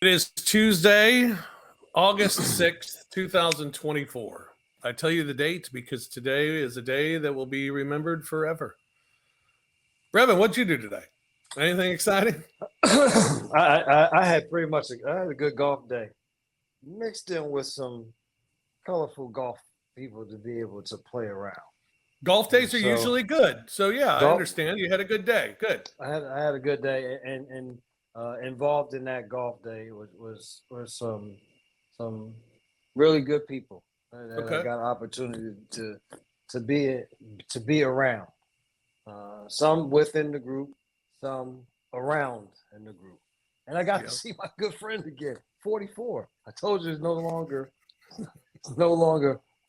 It is Tuesday, August 6th, 2024. I tell you the date because today is a day that will be remembered forever. Brevin, what'd you do today? Anything exciting? I had a good golf day, mixed in with some colorful golf people to be able to play around. Golf days are So usually good. So, yeah, I golf, understand. You had a good day. Good. I had a good day, and involved in that golf day was some really good people that I Okay. got an opportunity to be to be around. Some within the group, some around in the group. And I got to Yeah. see my good friend again, 44. I told you it's no longer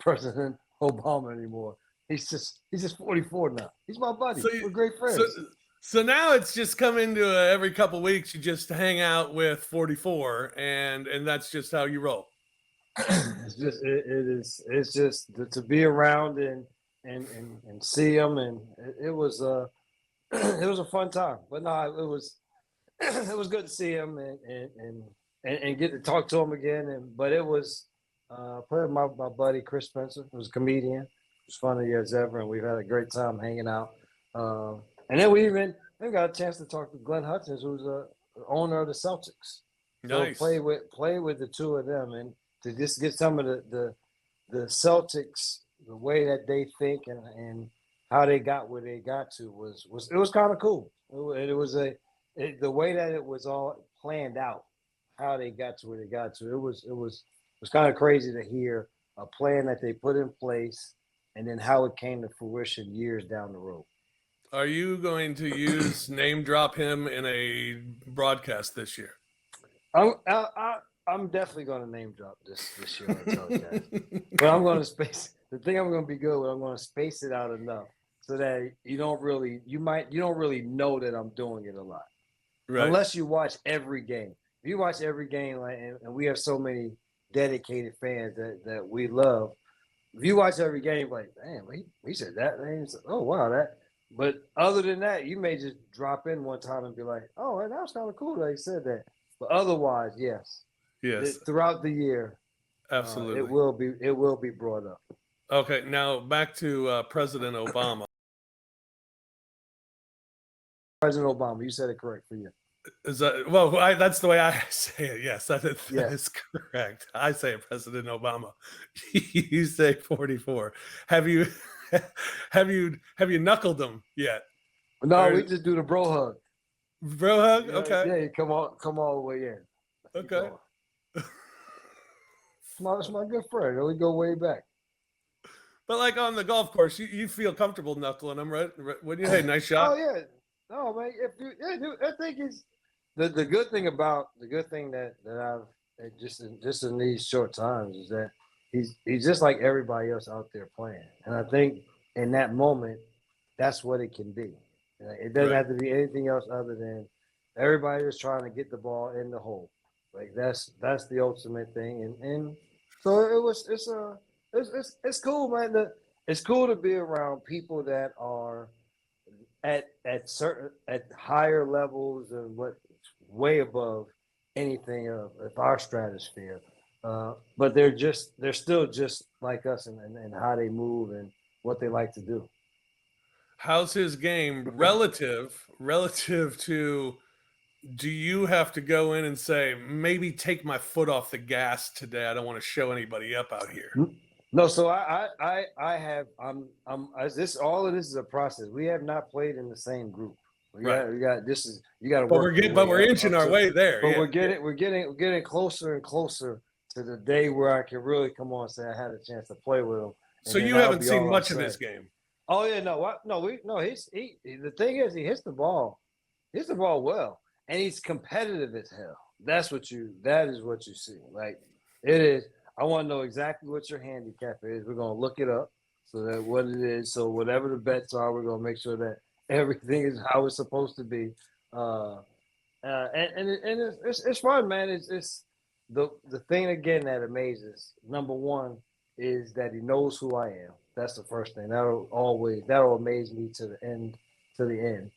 President Obama anymore. He's just 44 now. He's my buddy. So, We're great so, friends. so now it's just come into every couple weeks, you just hang out with 44, and that's just how you roll. It's just to be around and see him, and it was it was a fun time. But no, it was it was good to see him and get to talk to him again. But it was playing my buddy Chris Spencer, who's a comedian. It was funny as ever, and we've had a great time hanging out. And then we got a chance to talk to Glenn Hutchins, who's the owner of the Celtics. So Nice. play with the two of them, and to just get some of the Celtics, the way that they think and how they got where they got to was kind of cool. It was the way that it was all planned out, how they got to where they got to. It was kind of crazy to hear a plan that they put in place and then how it came to fruition years down the road. Are you going to name drop him in a broadcast this year? I'm definitely going to name drop this year on the telecast, but I'm going to space. The thing I'm going to be good with, I'm going to space it out enough so that you don't really know that I'm doing it a lot, Right. unless you watch every game. If you watch every game, like, and we have so many dedicated fans that we love. If you watch every game, like, damn, he said that, man. Oh wow, that. But other than that, you may just drop in one time and be like, oh, that was kind of cool that he said that. But otherwise, yes. Yes, Throughout the year, absolutely. it will be brought up. Okay, now back to President Obama. President Obama, you said it correct for you. Is that that's the way I say it. Yes, that is correct. I say President Obama. You say 44. Have you knuckled them yet? No, we just do the bro hug. Bro hug? Okay. Yeah, come all the way in. Okay. It's my good friend. We go way back. But like on the golf course, you feel comfortable knuckling them, right? When you, hey, nice shot. Oh yeah. No, man. I think it's the good thing that I've just in these short times is that he's just like everybody else out there playing, and I think in that moment, that's what it can be. It doesn't have to be anything else other than everybody is trying to get the ball in the hole. Like that's the ultimate thing, and so it's cool, man. It's cool to be around people that are at higher levels and what way above anything of our stratosphere. But they're still just like us and how they move and what they like to do. How's his game relative to? Do you have to go in and say, maybe take my foot off the gas today? I don't want to show anybody up out here. No, so I have this all of this is a process. We have not played in the same group. We got this is you got to work. But we're inching our way there. But we're getting closer and closer to the day where I can really come on and say I had a chance to play with him. So you haven't seen much of his game. Oh yeah, the thing is he hits the ball well, and he's competitive as hell. That is what you see. Like it is. I want to know exactly what your handicap is. We're gonna look it up so that what it is. So whatever the bets are, we're gonna make sure that everything is how it's supposed to be. It's fun, man. It's the thing again that amazes. Number one is that he knows who I am. That's the first thing. That'll amaze me to the end.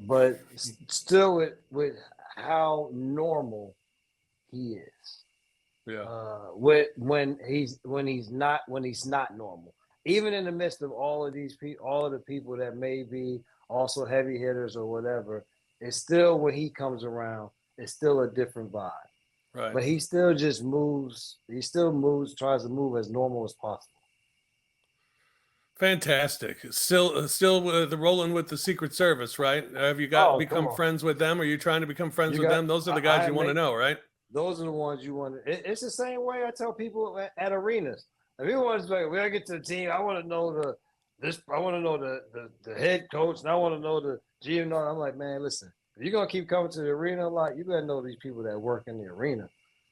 But still with how normal he is. Yeah. When he's not normal. Even in the midst of all of these people, all of the people that may be also heavy hitters or whatever, it's still when he comes around, it's still a different vibe. Right. But he still just moves. He still moves, tries to move as normal as possible. Fantastic. Still rolling with the Secret Service, right? Have you become friends with them? Are you trying to become friends with them? Those are the guys you want to know, right? Those are the ones you want to. It's the same way I tell people at arenas. If you want to say, when I get to the team, I want to know I want to know the head coach, and I want to know the GM. I'm like, man, listen, if you're gonna keep coming to the arena a lot, you better know these people that work in the arena.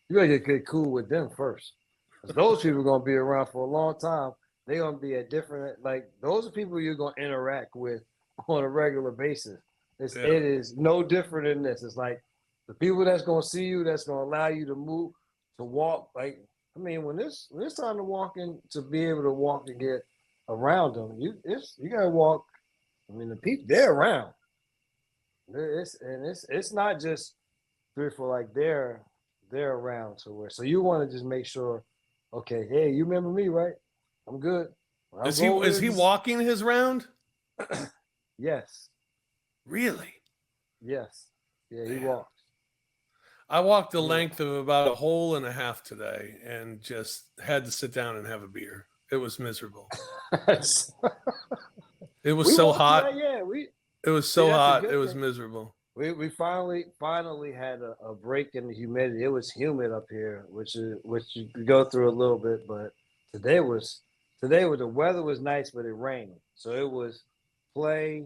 You better get cool with them first, because those people are gonna be around for a long time. They're gonna be at different, like, those are people you're gonna interact with on a regular basis. It is no different than this. It's like the people that's gonna see you, that's gonna allow you to move, to walk. Like, I mean, when it's time to walk in, to be able to walk and get around them, you gotta walk. I mean, the people, they're around. It's not just three or four, like they're around somewhere. So you want to just make sure, okay, hey, you remember me, right? I'm good. Is he walking his round? Yes. Really? Yes. Yeah, he walks. I walked the length of about a hole and a half today and just had to sit down and have a beer. It was miserable. It was so hot. It was so hot. It was miserable. We finally had a break in the humidity. It was humid up here, which you could go through a little bit, but today the weather was nice, but it rained. So it was play,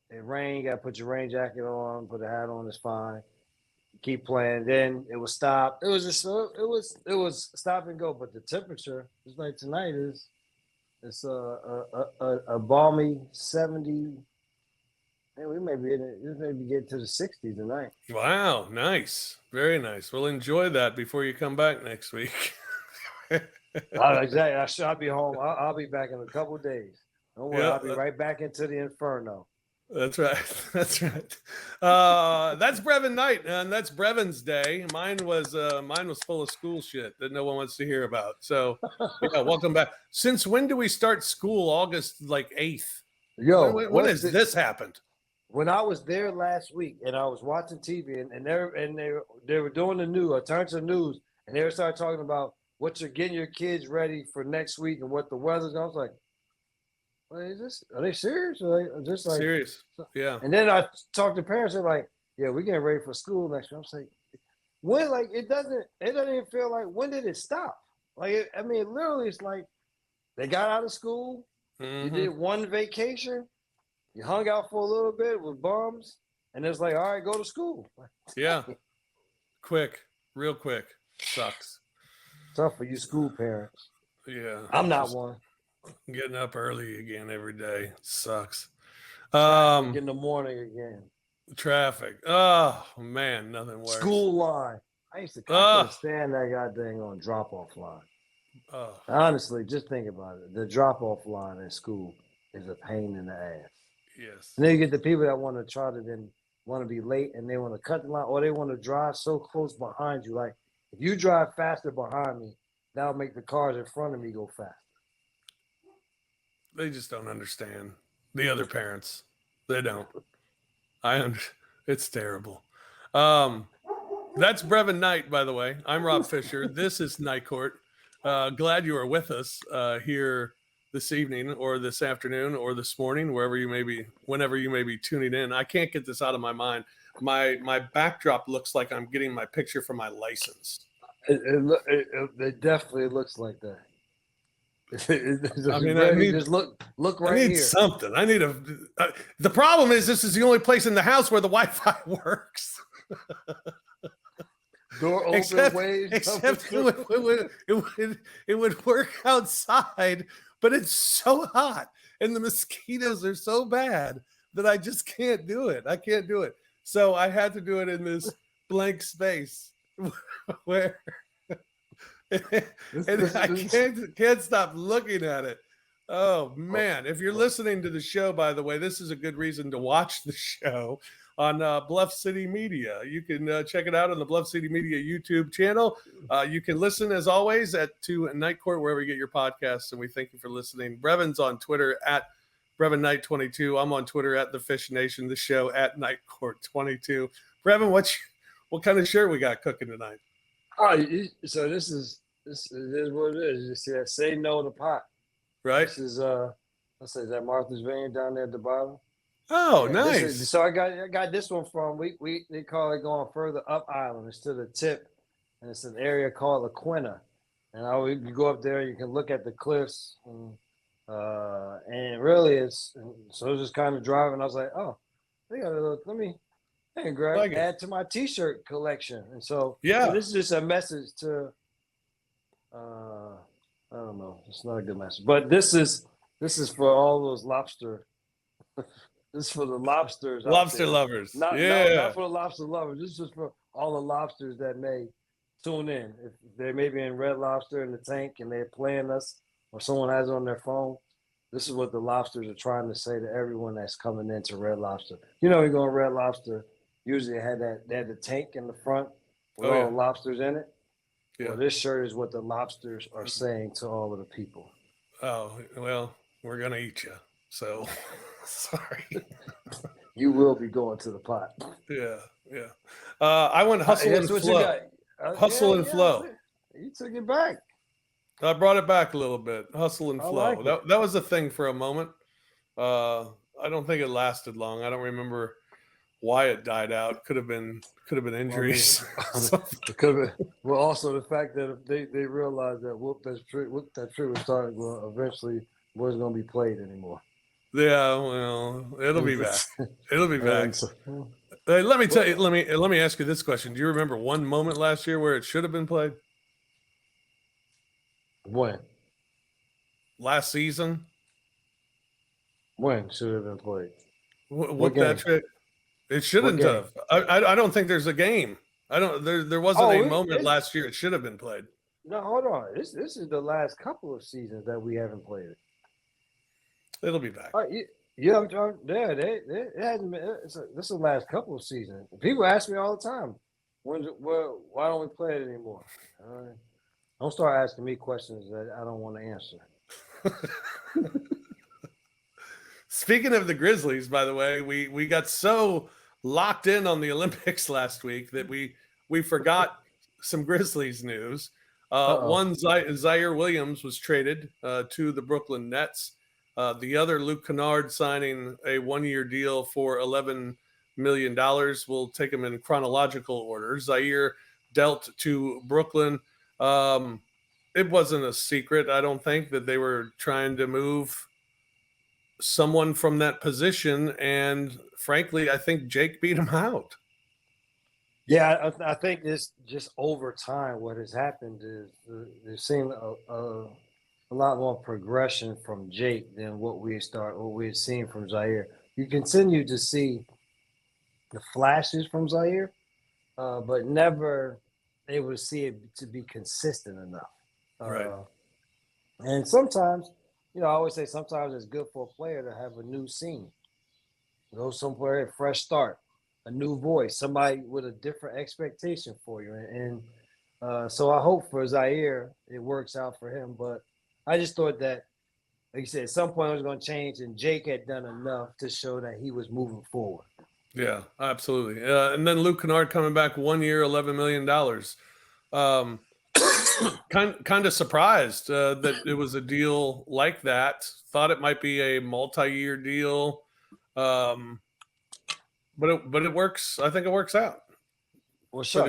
it rained, you gotta put your rain jacket on, put a hat on, it's fine. Keep playing. Then it was stop. It was just it was stop and go. But the temperature, just like tonight, it's a balmy 70. Man, we may be getting to the 60s tonight. Wow, nice, very nice. Well, enjoy that before you come back next week. Exactly. I'll be home. I'll be back in a couple of days. Don't worry. I'll be right back into the inferno. That's right. That's right. That's Brevin Knight, and that's Brevin's day. Mine was full of school shit that no one wants to hear about. So, yeah, welcome back. Since when do we start school? August 8th. Yo, when has this happened? When I was there last week and I was watching TV and they were doing the news, I turned to the news and they started talking about what you're getting your kids ready for next week and what the weather's. I was like, are they serious? Or just like serious? Yeah. And then I talked to parents. They're like, "Yeah, we're getting ready for school next year." I'm like, when? Like, it doesn't even feel like, when did it stop? Like, literally, it's like they got out of school. Mm-hmm. You did one vacation. You hung out for a little bit with bums, and it's like, all right, go to school. Yeah. Real quick. Sucks. Tough for you school parents. Yeah. I'm not one. Getting up early again every day sucks. In the morning again. Traffic. Oh man, nothing worse. School line. I used to can't stand that goddamn on drop-off line. Honestly, just think about it. The drop-off line in school is a pain in the ass. Yes. And then you get the people that want to be late and they want to cut the line, or they want to drive so close behind you. Like, if you drive faster behind me, that'll make the cars in front of me go faster. They just don't understand. The other parents, they don't. It's terrible. That's Brevin Knight, by the way. I'm Rob Fisher. This is Night Court. Glad you are with us here this evening or this afternoon or this morning, whenever you may be tuning in. I can't get this out of my mind. My backdrop looks like I'm getting my picture for my license. It definitely looks like that. I need just look right here. I need something. I need the problem is this is the only place in the house where the Wi-Fi works. Door open, waves. Except it would work outside, but it's so hot and the mosquitoes are so bad that I just can't do it. I can't do it. So I had to do it in this blank space where and I can't stop looking at it. Oh man, if you're listening to the show, by the way, this is a good reason to watch the show. on Bluff City Media. You can check it out on the Bluff City Media YouTube channel. You can listen, as always, to Night Court, wherever you get your podcasts, and we thank you for listening. Brevin's on Twitter at Brevin Knight 22. I'm on Twitter at The Fish Nation, the show at Night Court 22. Brevin, what kind of shirt we got cooking tonight? Oh, so this is what it is. You see that? Say no to pot. Right. This is let's say, is that Martha's Vineyard down there at the bottom? Oh, Yeah, nice. So I got this one from they call it going further up island. It's to the tip, and it's an area called La Quina. And you go up there, you can look at the cliffs, and really it's so I was just kind of driving. I was like, oh, they got a little. Hey, Greg, add to my T-shirt collection. And so yeah, this is just a message to. I don't know. It's not a good message, but this is for all those lobster. This is for the lobsters. Lobster lovers. Not for the lobster lovers. This is for all the lobsters that may tune in. If they may be in Red Lobster in the tank and they're playing us, or someone has it on their phone. This is what the lobsters are trying to say to everyone that's coming into Red Lobster. You know, you go to Red Lobster. Usually they had the tank in the front with all the lobsters in it. Yeah. Well, this shirt is what the lobsters are saying to all of the people. Oh, well, we're going to eat you. So, sorry. You will be going to the pot. Yeah. I went hustle and flow. Hustle and flow. You took it back. I brought it back a little bit. Hustle and flow. Like that was a thing for a moment. I don't think it lasted long. I don't remember why it died out. Could have been injuries. It could have been. Well, also the fact that they realized that Whoop That Trick was starting eventually wasn't going to be played anymore. Yeah, well, it'll be back. It'll be back. Hey, let me tell you. Let me ask you this question. Do you remember one moment last year where it should have been played? When? Last season. When should have been played? What that trick? It shouldn't have. I don't think there's a game. I don't. There wasn't a moment last year. It should have been played. No, hold on. This is the last couple of seasons that we haven't played it. It'll be back. It hasn't been. This is the last couple of seasons. People ask me all the time, why don't we play it anymore? Don't start asking me questions that I don't want to answer. Speaking of the Grizzlies, by the way, we got so locked in on the Olympics last week that we forgot some Grizzlies news. One, Zaire Williams was traded to the Brooklyn Nets. The other, Luke Kennard, signing a one-year deal for $11 million. We'll take them in chronological order. Zaire dealt to Brooklyn. It wasn't a secret, I don't think, that they were trying to move someone from that position. And frankly, I think Jake beat him out. Yeah, I think it's just over time. What has happened is they've seen a lot more progression from Jake than what we had seen from Zaire. You continue to see the flashes from Zaire, but never able to see it to be consistent enough. Right. And sometimes, I always say sometimes it's good for a player to have a new scene. Somewhere, a fresh start, a new voice, somebody with a different expectation for you. And so I hope for Zaire it works out for him. But I just thought that, like you said, at some point it was going to change, and Jake had done enough to show that he was moving forward. Yeah, absolutely. And then Luke Kennard coming back 1 year, $11 million. Kind of surprised that it was a deal like that. Thought it might be a multi-year deal, but it works. I think it works out. Well, sure,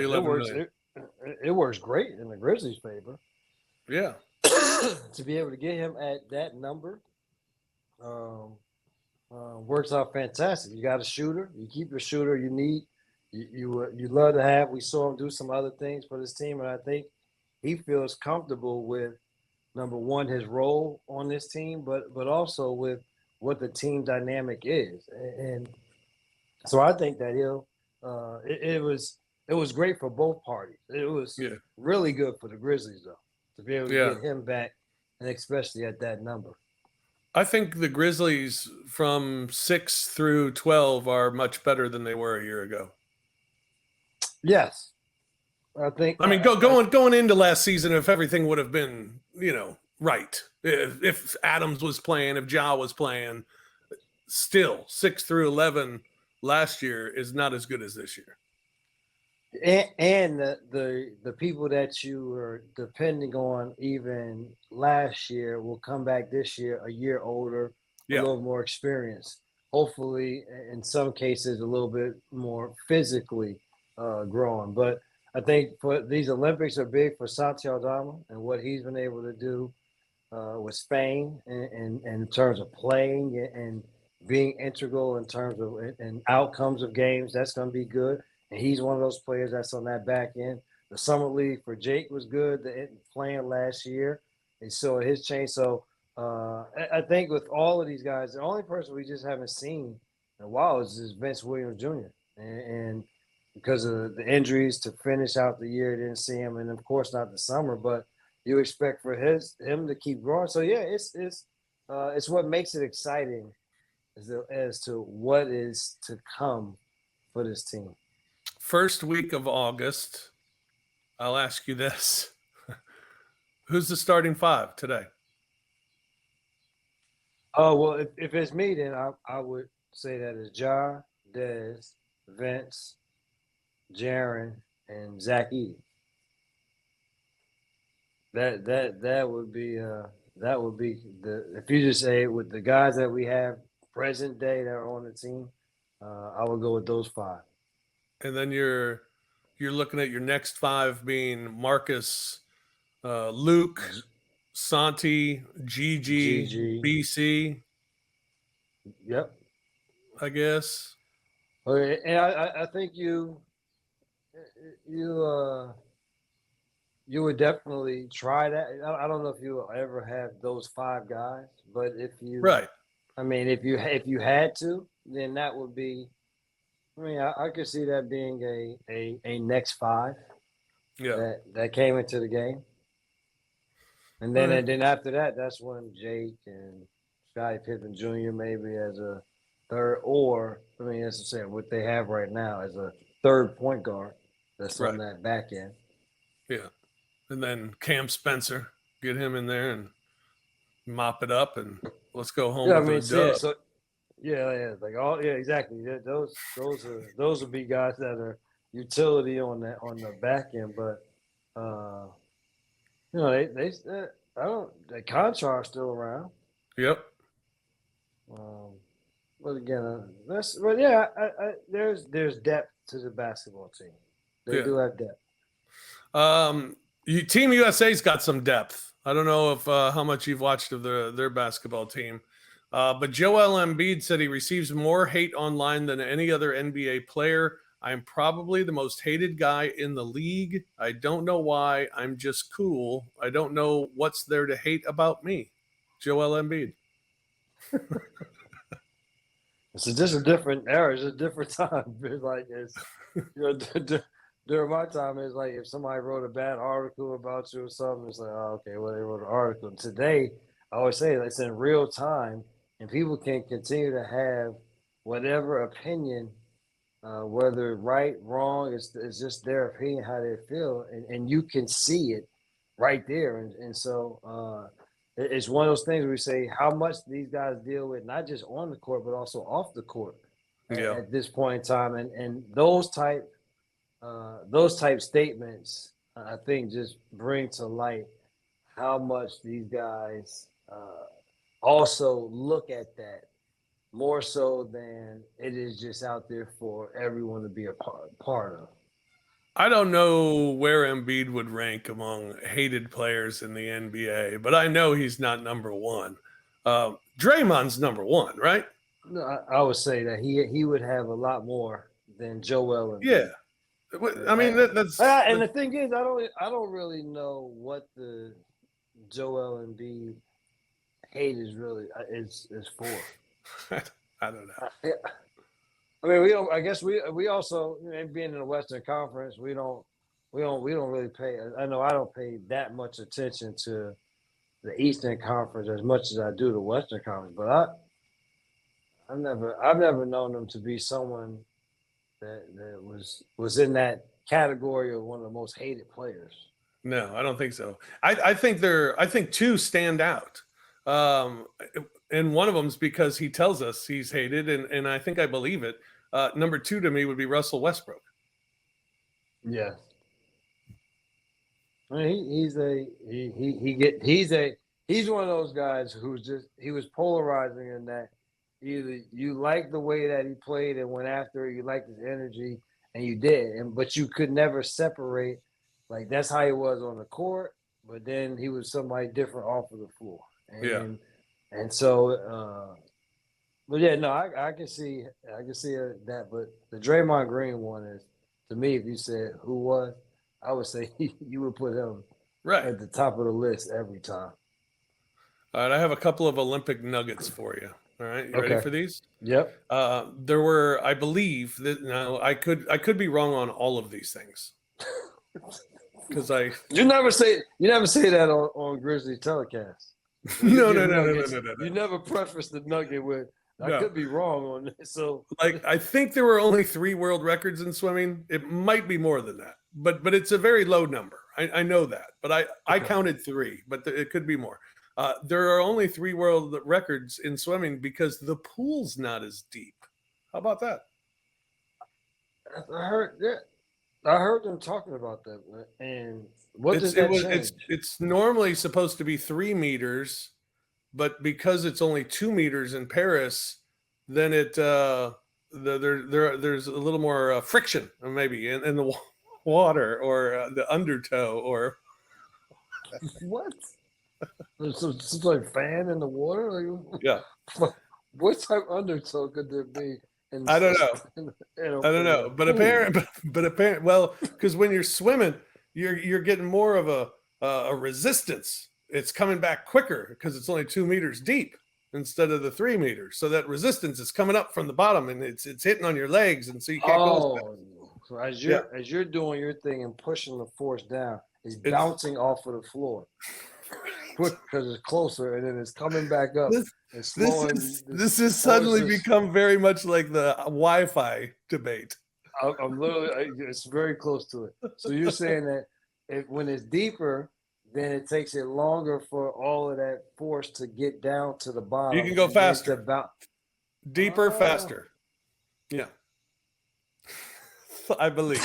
it works great in the Grizzlies' favor. Yeah, to be able to get him at that number works out fantastic. You got a shooter. You keep your shooter. You need. You love to have. We saw him do some other things for this team, and I think he feels comfortable with, number one, his role on this team, but also with what the team dynamic is. And so I think that it was great for both parties. It was really good for the Grizzlies, though, to be able to get him back, and especially at that number. I think the Grizzlies from 6 through 12 are much better than they were a year ago. Yes, I think. I mean, going into last season, if everything would have been, right, if Adams was playing, if Ja was playing, still 6 through 11 last year is not as good as this year. And the people that you were depending on even last year will come back this year a year older, a Yeah. little more experienced. Hopefully, in some cases, a little bit more physically growing. But I think for these Olympics are big for Santi Aldama and what he's been able to do with Spain and in terms of playing and being integral in terms of and outcomes of games. That's going to be good. And he's one of those players that's on that back end. The summer league for Jake was good. Playing last year, and so his change. So I think with all of these guys, the only person we just haven't seen in a while is Vince Williams Jr. And because of the injuries to finish out the year, didn't see him, and of course not the summer, but you expect for him to keep growing. So yeah, it's what makes it exciting as to what is to come for this team. First week of August, I'll ask you this. Who's the starting five today? Oh, well, if it's me, then I would say that it's Ja, Dez, Vince, Jaron, and Zach Edey. That would be the if you just say with the guys that we have present day that are on the team, I would go with those five. And then you're looking at your next five being Marcus, Luke, Santi, Gigi, BC. Yep. I guess. Okay, and I think you would definitely try that. I don't know if you will ever have those five guys, but if you, right, I mean, if you had to, then that would be. I mean, I could see that being a next five. Yeah. That came into the game, and then after that, that's when Jake and Scottie Pippen Jr. maybe as a third, or I mean, as I said, what they have right now as a third point guard that's on that back end. Yeah, and then Cam Spencer, get him in there and mop it up, and let's go home with a dub. So like exactly. Yeah, those would be guys that are utility on the back end, but they I don't the contract's still around. Yep. But again, there's depth to the basketball team. They do have depth. Team USA's got some depth. I don't know if how much you've watched of their basketball team, but Joel Embiid said he receives more hate online than any other NBA player. I'm probably the most hated guy in the league. I don't know why. I'm just cool. I don't know what's there to hate about me. Joel Embiid. It's just a different era. It's a different time. It's like during my time, it's like if somebody wrote a bad article about you or something, it's like, oh, okay, well, they wrote an article. Today, I always say it's in real time, and people can continue to have whatever opinion, whether right, wrong, it's just their opinion, how they feel, and you can see it right there. And so it's one of those things where we say how much these guys deal with, not just on the court, but also off the court at this point in time. And those type statements, I think, just bring to light how much these guys also look at that more so than it is just out there for everyone to be a part of. I don't know where Embiid would rank among hated players in the NBA, but I know he's not number one. Draymond's number one, right? No, I would say that he would have a lot more than Joel Embiid. Yeah, I mean that's and the thing is, I don't really know what the Joel Embiid hate is really is for. I don't know. I mean, we don't. I guess we also, being in the Western Conference, we don't really pay. I know I don't pay that much attention to the Eastern Conference as much as I do the Western Conference, but I've never known them to be someone that was in that category of one of the most hated players. No, I don't think so. I think two stand out. Um, and one of them's because he tells us he's hated, and I think I believe it. Number two to me would be Russell Westbrook. Yeah. I mean, he's one of those guys he was polarizing in that either you like the way that he played and went after it, you liked his energy, and you did, but you could never separate. Like that's how he was on the court, but then he was somebody different off of the floor. And so, but yeah, no, I can see that. But the Draymond Green one is, to me, if you said who was, I would say you would put him Right at the top of the list every time. All right, I have a couple of Olympic nuggets for you. All right, you ready for these? Yep. There were, I believe that now I could be wrong on all of these things. Because you never say that on Grizzlies telecast. No. You never preface the nugget with I could be wrong on this. So like I think there were only 3 world records in swimming. It might be more than that, but it's a very low number. I know that, but I counted 3, but it could be more. There are only 3 world records in swimming because the pool's not as deep. How about that? I heard them talking about that, and what does that change? It's normally supposed to be 3 meters, but because it's only 2 meters in Paris, then there's a little more friction maybe in the water or the undertow or what? Some like fan in the water? Like, yeah. What type of undertow could there be? I don't know. But apparently, well, because when you're swimming, you're getting more of a resistance. It's coming back quicker because it's only 2 meters deep instead of the 3 meters. So that resistance is coming up from the bottom and it's hitting on your legs, and so you can't go. So as you're doing your thing and pushing the force down, it's bouncing off of the floor. Because it's closer, and then it's coming back up. This has suddenly become very much like the Wi-Fi debate. I'm literally, it's very close to it. So you're saying that when it's deeper, then it takes it longer for all of that force to get down to the bottom. You can go faster. Deeper, faster. Yeah. I believe.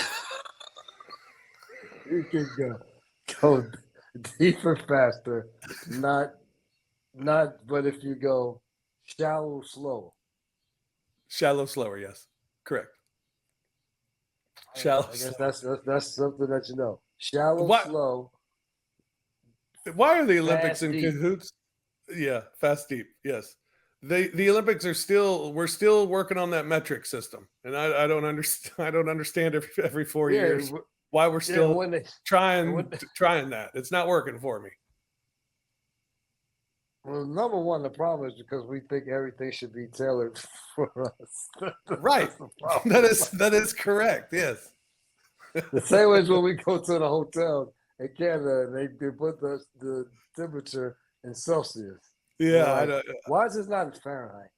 You can go deeper, faster, not. But if you go shallow, slow. Shallow, slower. Yes, correct. Shallow. I guess that's something that you know. Shallow, slow. Why are the Olympics in cahoots? Yeah, fast, deep. Yes, the Olympics we're still working on that metric system, and I don't understand. I don't understand every 4 years why we're still trying that. It's not working for me. Well, number one, the problem is because we think everything should be tailored for us. Right. That is correct. Yes. The same way as when we go to the hotel in Canada, they put the temperature in Celsius. Yeah. Like, why is this not in Fahrenheit?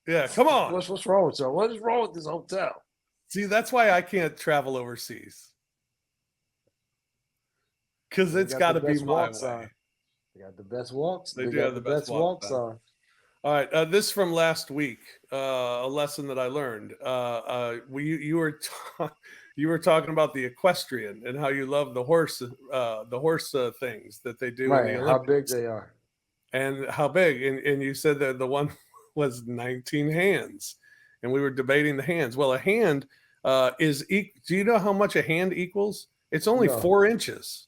Yeah. Come on. What's wrong with y'all? What is wrong with this hotel? See, that's why I can't travel overseas. Because it's got to be my way. They got the best walks. They do have the best walks on. All right, this from last week, a lesson that I learned. You were talking about the equestrian and how you love the horse things that they do. Right, in the how big they are, and how big. And you said that the one was 19 hands, and we were debating the hands. Well, a hand is. Do you know how much a hand equals? It's only 4 inches.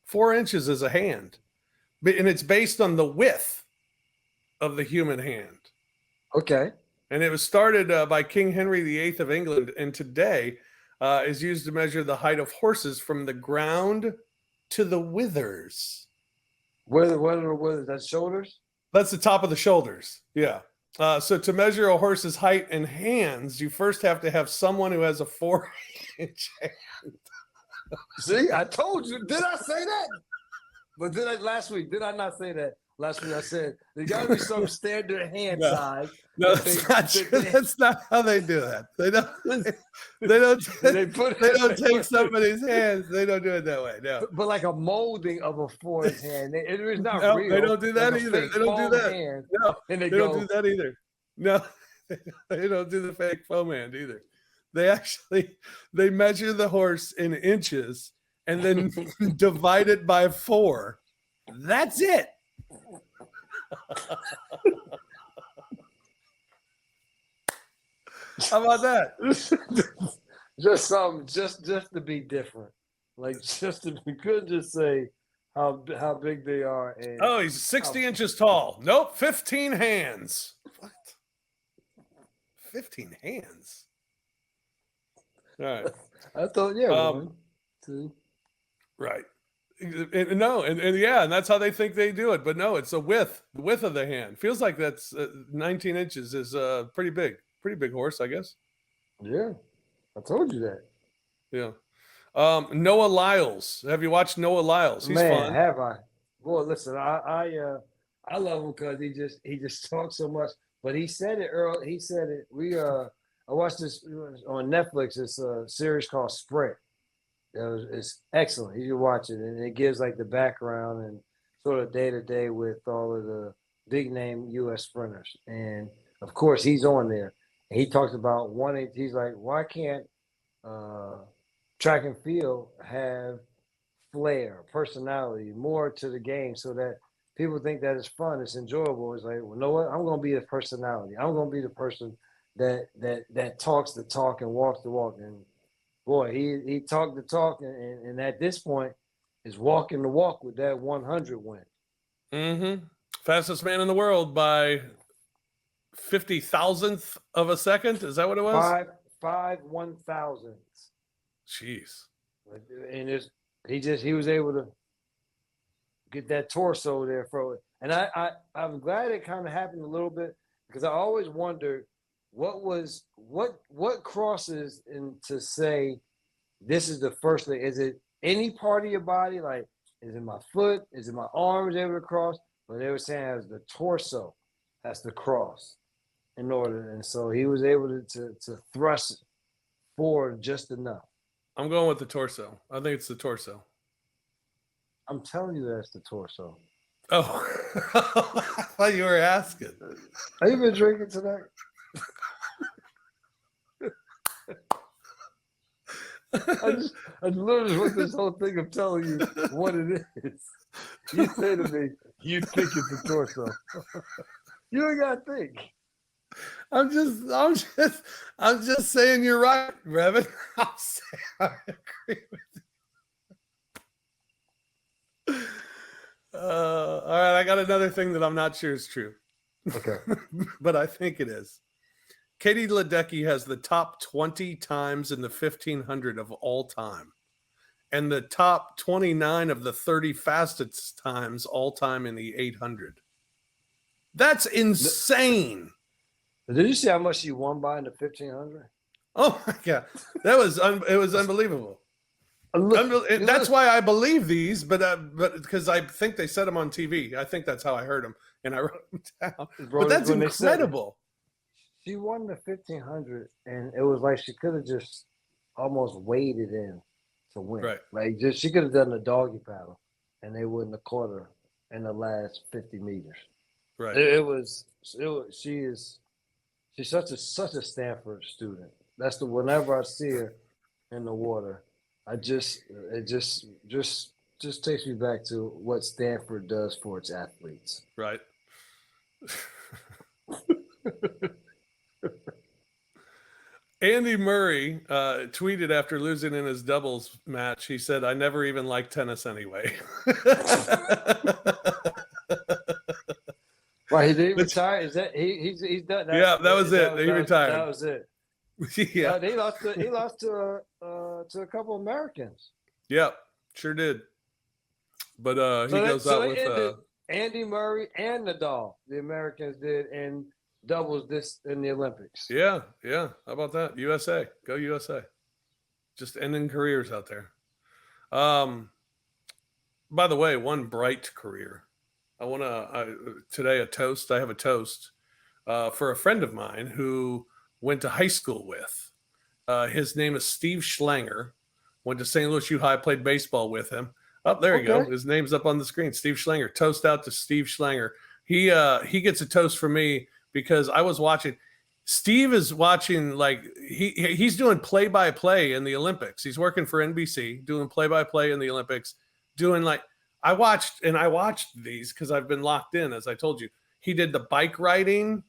4 inches is a hand, and it's based on the width of the human hand. Okay. And it was started by King Henry VIII of England, and today is used to measure the height of horses from the ground to the withers. What are the withers? That's shoulders? That's the top of the shoulders. Yeah. So to measure a horse's height in hands, you first have to have someone who has a 4-inch hand. See, I told you. Did I say that? But last week, did I not say that? Last week I said there got to be some standard hand No. size. No, that's not true. That's not how they do that. They don't. They don't. They put They don't take somebody's hands. They don't do it that way. No. but like a molding of a forest hand. It is not No, real. they don't do that like either. They don't do that. Hand, No, and they don't do that either. No, they don't do the fake foam hand either. They measure the horse in inches and then divide it by 4. That's it. How about that? Just something, just to be different. Like just to we couldn't just say how big they are. And Oh, he's 60 inches tall. Nope, 15 hands. What? 15 hands. All right. I thought, yeah, 1, 2. Right. And that's how they think they do it. But no, it's the width of the hand. Feels like that's 19 inches is pretty big horse, I guess. Yeah, I told you that. Yeah. Noah Lyles. Have you watched Noah Lyles? He's fun. Have I? Boy, listen, I love him because he just talks so much. But he said it early. He said it. I watched this on Netflix. It's a series called Sprint. It's excellent. You should watch it, and it gives like the background and sort of day to day with all of the big name U.S. sprinters. And of course, he's on there. And he talks about wanting. He's like, why can't track and field have flair, personality, more to the game, so that people think that it's fun, it's enjoyable. It's like, well, you know what? I'm going to be the personality. I'm going to be the person that talks the talk and walks the walk. And boy, he talked the talk, and at this point is walking the walk with that 100 win. Mm-hmm. Fastest man in the world by 50,000th of a second. Is that what it was? 5 1,000ths. Jeez. And he was able to get that torso there for it. And I'm glad it kind of happened a little bit, because I always wondered what crosses into say this is the first thing. Is it any part of your body? Like, is it my foot? Is it my arms able to cross? But they were saying as the torso has to cross in order. And so he was able to thrust forward just enough. I'm going with the torso. I think it's the torso. I'm telling you that's the torso. Oh, I thought you were asking. Have you been drinking tonight? I literally wrote this whole thing of telling you what it is. You say to me, you think it's the torso. You ain't gotta think. I'm just saying you're right, Brevin. I agree with you. All right, I got another thing that I'm not sure is true. Okay. But I think it is. Katie Ledecky has the top 20 times in the 1500 of all time, and the top 29 of the 30 fastest times all time in the 800. That's insane. Did you see how much she won by in the 1500? Oh my God, it was unbelievable. That's why I believe these, but because I think they said them on TV. I think that's how I heard them, and I wrote them down. But that's incredible. She won the 1500, and it was like she could have just almost waded in to win. Right. Like she could have done the doggy paddle, and they wouldn't have caught her in the last 50 meters. Right. She's such a Stanford student. That's whenever I see her in the water, it just takes me back to what Stanford does for its athletes. Right. Andy Murray tweeted after losing in his doubles match. He said, "I never even liked tennis anyway." Right, he did retire. Is that he's done? That was it. He retired. That was it. Yeah, he lost to a couple Americans. Yep, sure did. But he goes out with Andy Murray and Nadal. The Americans did in doubles this in the Olympics. Yeah. How about that? USA, go USA! Just ending careers out there. By the way, one bright career. I want to today a toast. I have a toast for a friend of mine who went to high school with. His name is Steve Schlanger. Went to St. Louis U High. Played baseball with him. Oh, there you go. His name's up on the screen. Steve Schlanger. Toast out to Steve Schlanger. He gets a toast from me because I was watching. Steve is watching, like he's doing play-by-play in the Olympics. He's working for NBC, doing play-by-play in the Olympics, doing like I watched these because I've been locked in, as I told you. He did the bike riding,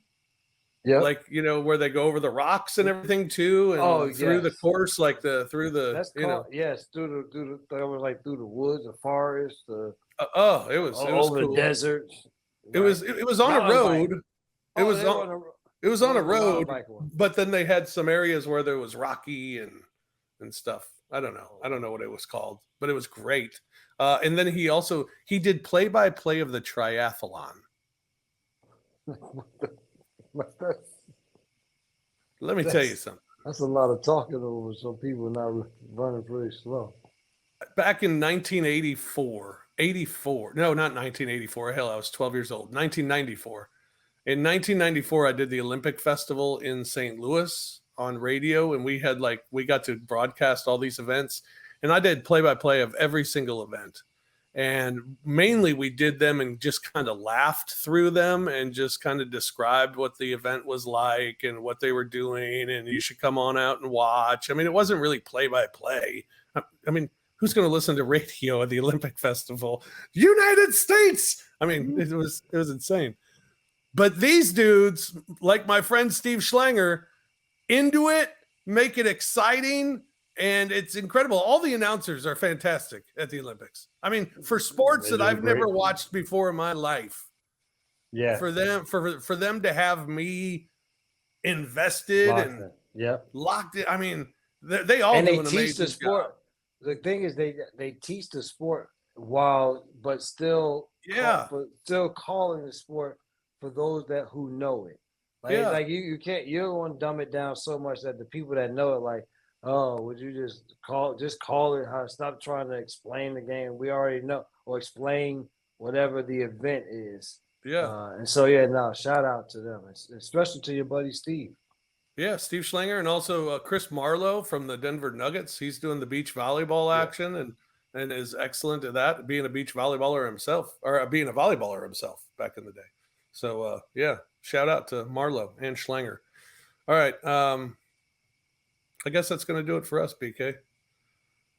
like where they go over the rocks and everything too, and through the course, like through the through the woods, the forest, it was over cool. the desert. It was on a road. It was on a road, but then they had some areas where there was rocky and stuff. I don't know what it was called, but it was great. And then he did play-by-play of the triathlon. Let me tell you something. That's a lot of talking over some people not running pretty slow. Back in 1984, no, not 1984. Hell, I was 12 years old. 1994. In 1994, I did the Olympic Festival in St. Louis on radio, and we got to broadcast all these events, and I did play-by-play of every single event. And mainly we did them and just kind of laughed through them and just kind of described what the event was like and what they were doing, and you should come on out and watch. I mean, it wasn't really play-by-play. I mean, who's going to listen to radio at the Olympic Festival? United States! I mean, it was insane. But these dudes, like my friend Steve Schlanger, into it, make it exciting, and it's incredible. All the announcers are fantastic at the Olympics. I mean, for sports that I've never watched before in my life. Yeah. For them to have me invested and locked in. I mean, they all do an amazing sport. job. The thing is, they teach the sport but still calling the sport for those who know it. Like you don't want to dumb it down so much that the people that know it, like, oh, would you just call it how, stop trying to explain the game. We already know, or explain whatever the event is. Yeah. And so shout out to them, especially to your buddy Steve. Yeah, Steve Schlanger, and also Chris Marlowe from the Denver Nuggets. He's doing the beach volleyball action and is excellent at that, being a beach volleyballer himself, or being a volleyballer himself back in the day. So, shout out to Marlowe and Schlanger. All right. I guess that's going to do it for us, BK.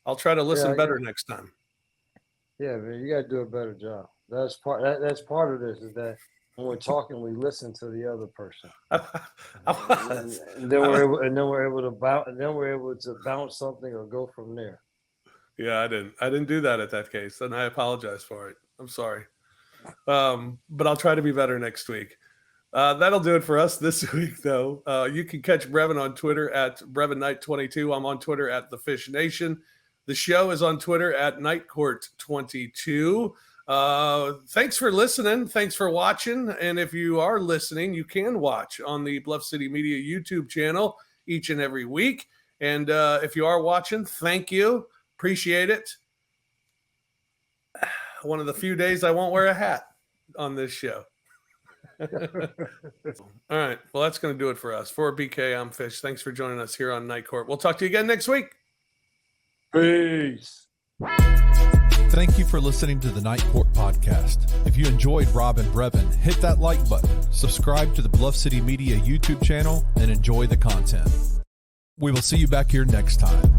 I'll try to listen better next time. Yeah, man, you got to do a better job. That's part of this, is that when we're talking, we listen to the other person. and then we're able to bounce something or go from there. Yeah, I didn't do that at that case, and I apologize for it. I'm sorry. But I'll try to be better next week. That'll do it for us this week, though. You can catch Brevin on Twitter at Brevin Knight 22. I'm on Twitter at The Fish Nation. The show is on Twitter at Nightcourt22. Thanks for listening. Thanks for watching. And if you are listening, you can watch on the Bluff City Media YouTube channel each and every week. And if you are watching, thank you. Appreciate it. One of the few days I won't wear a hat on this show. All right. Well, that's going to do it for us. For BK, I'm Fish. Thanks for joining us here on Night Court. We'll talk to you again next week. Peace. Thank you for listening to the Night Court podcast. If you enjoyed Rob and Brevin, hit that like button, subscribe to the Bluff City Media YouTube channel, and enjoy the content. We will see you back here next time.